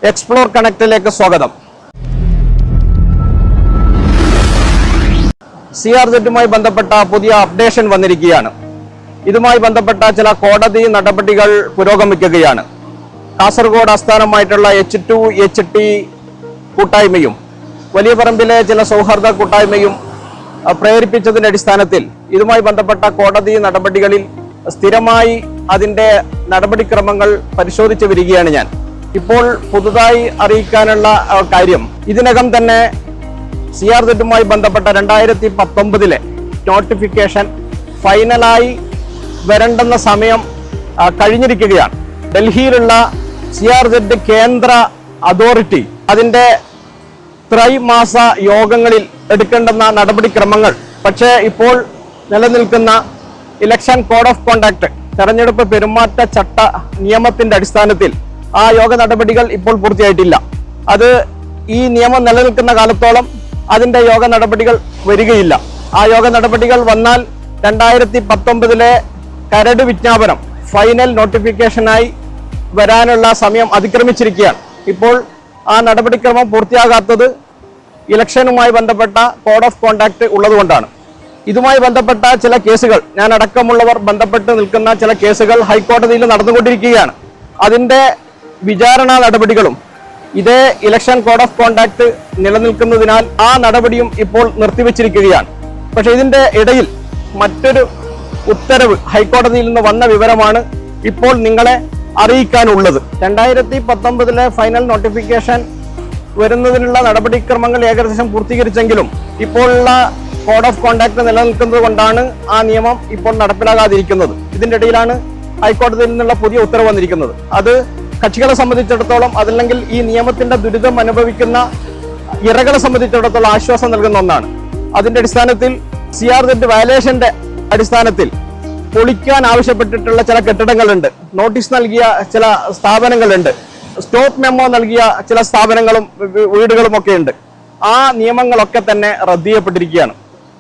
Explore കണക്റ്റിലേക്ക് സ്വാഗതം. CRZ ബന്ധപ്പെട്ട പുതിയ അപ്ഡേഷൻ വന്നിരിക്കുകയാണ്. ഇതുമായി ബന്ധപ്പെട്ട ചില കോടതി നടപടികൾ പുരോഗമിക്കുകയാണ്. കാസർഗോഡ് ആസ്ഥാനമായിട്ടുള്ള H2HT കൂട്ടായ്മയും വലിയ പറമ്പിലെ ചില സൗഹാർദ്ദ കൂട്ടായ്മയും പ്രേരിപ്പിച്ചതിന്റെ അടിസ്ഥാനത്തിൽ ഇതുമായി ബന്ധപ്പെട്ട കോടതി നടപടികളിൽ സ്ഥിരമായി അതിന്റെ നടപടിക്രമങ്ങൾ പരിശോധിച്ചു വരികയാണ് ഞാൻ. ഇപ്പോൾ പുതുതായി അറിയിക്കാനുള്ള കാര്യം, ഇതിനകം തന്നെ CRZ ബന്ധപ്പെട്ട 2019 നോട്ടിഫിക്കേഷൻ ഫൈനലായി വരേണ്ടുന്ന സമയം കഴിഞ്ഞിരിക്കുകയാണ്. ഡൽഹിയിലുള്ള CRZ കേന്ദ്ര അതോറിറ്റി അതിന്റെ ത്രൈമാസ യോഗങ്ങളിൽ എടുക്കേണ്ടുന്ന നടപടിക്രമങ്ങൾ പക്ഷേ ഇപ്പോൾ നിലനിൽക്കുന്ന ഇലക്ഷൻ കോഡ് ഓഫ് കോണ്ടാക്ട് തെരഞ്ഞെടുപ്പ് പെരുമാറ്റ ചട്ട നിയമത്തിന്റെ അടിസ്ഥാനത്തിൽ ആ യോഗ നടപടികൾ ഇപ്പോൾ പൂർത്തിയായിട്ടില്ല. അത് ഈ നിയമം നിലനിൽക്കുന്ന കാലത്തോളം അതിന്റെ യോഗ നടപടികൾ വരികയില്ല. ആ യോഗ നടപടികൾ വന്നാൽ 2019 കരട് വിജ്ഞാപനം ഫൈനൽ നോട്ടിഫിക്കേഷനായി വരാനുള്ള സമയം അതിക്രമിച്ചിരിക്കുകയാണ്. ഇപ്പോൾ ആ നടപടിക്രമം പൂർത്തിയാകാത്തത് ഇലക്ഷനുമായി ബന്ധപ്പെട്ട കോഡ് ഓഫ് കോണ്ടാക്ട് ഉള്ളതുകൊണ്ടാണ്. ഇതുമായി ബന്ധപ്പെട്ട ചില കേസുകൾ, ഞാൻ അടക്കമുള്ളവർ ബന്ധപ്പെട്ട് നിൽക്കുന്ന ചില കേസുകൾ ഹൈക്കോടതിയിൽ നടന്നുകൊണ്ടിരിക്കുകയാണ്. അതിന്റെ വിചാരണ നടപടികളും ഇതേ ഇലക്ഷൻ കോഡ് ഓഫ് കോണ്ടാക്ട് നിലനിൽക്കുന്നതിനാൽ ആ നടപടിയും ഇപ്പോൾ നിർത്തിവെച്ചിരിക്കുകയാണ്. പക്ഷെ ഇതിന്റെ ഇടയിൽ മറ്റൊരു ഉത്തരവ് ഹൈക്കോടതിയിൽ നിന്ന് വന്ന വിവരമാണ് ഇപ്പോൾ നിങ്ങളെ അറിയിക്കാനുള്ളത്. 2019 ഫൈനൽ നോട്ടിഫിക്കേഷൻ വരുന്നതിനുള്ള നടപടിക്രമങ്ങൾ ഏകദേശം പൂർത്തീകരിച്ചെങ്കിലും ഇപ്പോഴുള്ള കോഡ് ഓഫ് കോണ്ടാക്ട് നിലനിൽക്കുന്നത് കൊണ്ടാണ് ആ നിയമം ഇപ്പോൾ നടപ്പിലാകാതിരിക്കുന്നത്. ഇതിന്റെ ഇടയിലാണ് ഹൈക്കോടതിയിൽ നിന്നുള്ള പുതിയ ഉത്തരവ് വന്നിരിക്കുന്നത്. അത് കക്ഷികളെ സംബന്ധിച്ചിടത്തോളം, അതല്ലെങ്കിൽ ഈ നിയമത്തിന്റെ ദുരിതം അനുഭവിക്കുന്ന ഇരകളെ സംബന്ധിച്ചിടത്തോളം ആശ്വാസം നൽകുന്ന ഒന്നാണ്. അതിന്റെ അടിസ്ഥാനത്തിൽ CRZ വയലേഷന്റെ അടിസ്ഥാനത്തിൽ പൊളിക്കാൻ ആവശ്യപ്പെട്ടിട്ടുള്ള ചില കെട്ടിടങ്ങളുണ്ട്, നോട്ടീസ് നൽകിയ ചില സ്ഥാപനങ്ങളുണ്ട്, സ്റ്റോപ്പ് മെമ്മോ നൽകിയ ചില സ്ഥാപനങ്ങളും വീടുകളും ഒക്കെ ഉണ്ട്. ആ നിയമങ്ങളൊക്കെ തന്നെ റദ്ദ് ചെയ്യപ്പെട്ടിരിക്കുകയാണ്.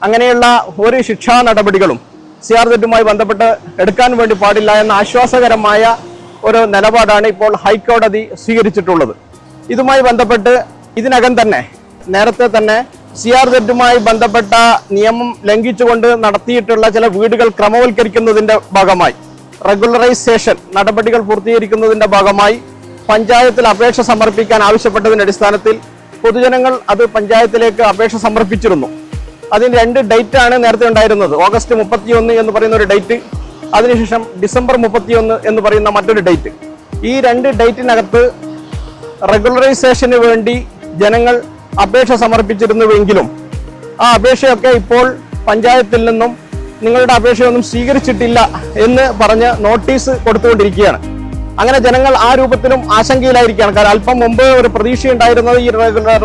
അങ്ങനെയുള്ള ഒരു ശിക്ഷാ നടപടികളും CRZ ബന്ധപ്പെട്ട് എടുക്കാൻ വേണ്ടി പാടില്ല എന്ന ആശ്വാസകരമായ ഒരു നിലപാടാണ് ഇപ്പോൾ ഹൈക്കോടതി സ്വീകരിച്ചിട്ടുള്ളത്. ഇതുമായി ബന്ധപ്പെട്ട് ഇതിനകം തന്നെ നേരത്തെ തന്നെ CRZ ബന്ധപ്പെട്ട നിയമം ലംഘിച്ചുകൊണ്ട് നടത്തിയിട്ടുള്ള ചില വീടുകൾ ക്രമവൽക്കരിക്കുന്നതിന്റെ ഭാഗമായി, റെഗുലറൈസേഷൻ നടപടികൾ പൂർത്തീകരിക്കുന്നതിന്റെ ഭാഗമായി പഞ്ചായത്തിൽ അപേക്ഷ സമർപ്പിക്കാൻ ആവശ്യപ്പെട്ടതിന്റെ അടിസ്ഥാനത്തിൽ പൊതുജനങ്ങൾ അത് പഞ്ചായത്തിലേക്ക് അപേക്ഷ സമർപ്പിച്ചിരുന്നു. അതിന് 2 ഡേറ്റാണ് നേരത്തെ ഉണ്ടായിരുന്നത്. ഓഗസ്റ്റ് 31 എന്ന് പറയുന്ന ഒരു ഡേറ്റ്, അതിനുശേഷം ഡിസംബർ 31 എന്ന് പറയുന്ന മറ്റൊരു ഡേറ്റ്. ഈ 2 ഡേറ്റിനകത്ത് റെഗുലറൈസേഷന് വേണ്ടി ജനങ്ങൾ അപേക്ഷ സമർപ്പിച്ചിരുന്നുവെങ്കിലും ആ അപേക്ഷയൊക്കെ ഇപ്പോൾ പഞ്ചായത്തിൽ നിന്നും നിങ്ങളുടെ അപേക്ഷയൊന്നും സ്വീകരിച്ചിട്ടില്ല എന്ന് പറഞ്ഞ് നോട്ടീസ് കൊടുത്തുകൊണ്ടിരിക്കുകയാണ്. അങ്ങനെ ജനങ്ങൾ ആ രൂപത്തിലും ആശങ്കയിലായിരിക്കുകയാണ്. കാരണം അല്പം മുമ്പ് ഒരു പ്രതീക്ഷയുണ്ടായിരുന്നത് ഈ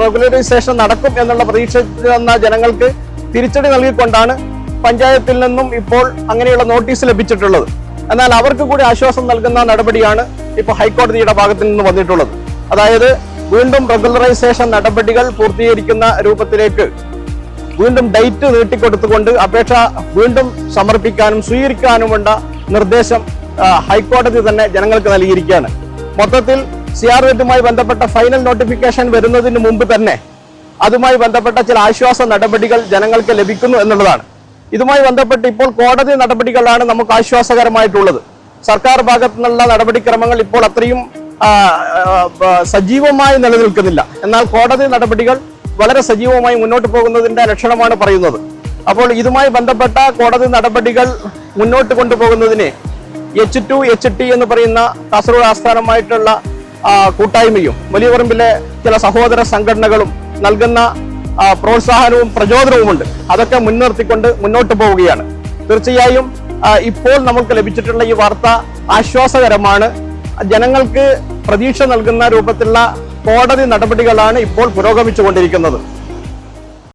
റെഗുലറൈസേഷൻ നടക്കും എന്നുള്ള പ്രതീക്ഷ തന്ന ജനങ്ങൾക്ക് തിരിച്ചടി നൽകിക്കൊണ്ടാണ് പഞ്ചായത്തിൽ നിന്നും ഇപ്പോൾ അങ്ങനെയുള്ള നോട്ടീസ് ലഭിച്ചിട്ടുള്ളത്. എന്നാൽ അവർക്ക് കൂടി ആശ്വാസം നൽകുന്ന നടപടിയാണ് ഇപ്പോൾ ഹൈക്കോടതിയുടെ ഭാഗത്ത് നിന്ന് വന്നിട്ടുള്ളത്. അതായത് വീണ്ടും റെഗുലറൈസേഷൻ നടപടികൾ പൂർത്തീകരിക്കുന്ന രൂപത്തിലേക്ക് വീണ്ടും ഡേറ്റ് നീട്ടിക്കൊടുത്തുകൊണ്ട് അപേക്ഷ വീണ്ടും സമർപ്പിക്കാനും സ്വീകരിക്കാനുമുള്ള നിർദ്ദേശം ഹൈക്കോടതി തന്നെ ജനങ്ങൾക്ക് നൽകിയിരിക്കുകയാണ്. മൊത്തത്തിൽ CRZ ബന്ധപ്പെട്ട ഫൈനൽ നോട്ടിഫിക്കേഷൻ വരുന്നതിന് മുമ്പ് തന്നെ അതുമായി ബന്ധപ്പെട്ട ചില ആശ്വാസ നടപടികൾ ജനങ്ങൾക്ക് ലഭിക്കുന്നു എന്നുള്ളതാണ്. ഇതുമായി ബന്ധപ്പെട്ട് ഇപ്പോൾ കോടതി നടപടികളാണ് നമുക്ക് ആശ്വാസകരമായിട്ടുള്ളത്. സർക്കാർ ഭാഗത്തു നിന്നുള്ള നടപടിക്രമങ്ങൾ ഇപ്പോൾ അത്രയും സജീവമായി നിലനിൽക്കുന്നില്ല. എന്നാൽ കോടതി നടപടികൾ വളരെ സജീവമായി മുന്നോട്ട് പോകുന്നതിന്റെ ലക്ഷണമാണ് പറയുന്നത്. അപ്പോൾ ഇതുമായി ബന്ധപ്പെട്ട കോടതി നടപടികൾ മുന്നോട്ട് കൊണ്ടുപോകുന്നതിന് H2HT എന്ന് പറയുന്ന കാസർഗോഡ് ആസ്ഥാനമായിട്ടുള്ള കൂട്ടായ്മയും വലിയ പറമ്പിലെ ചില സഹോദര സംഘടനകളും നൽകുന്ന പ്രോത്സാഹനവും പ്രചോദനവുമുണ്ട്. അതൊക്കെ മുൻനിർത്തിക്കൊണ്ട് മുന്നോട്ട് പോവുകയാണ്. തീർച്ചയായും ഇപ്പോൾ നമുക്ക് ലഭിച്ചിട്ടുള്ള ഈ വാർത്ത ആശ്വാസകരമാണ്. ജനങ്ങൾക്ക് പ്രതീക്ഷ നൽകുന്ന രൂപത്തിലുള്ള കോടതി നടപടികളാണ് ഇപ്പോൾ പുരോഗമിച്ചുകൊണ്ടിരിക്കുന്നത്.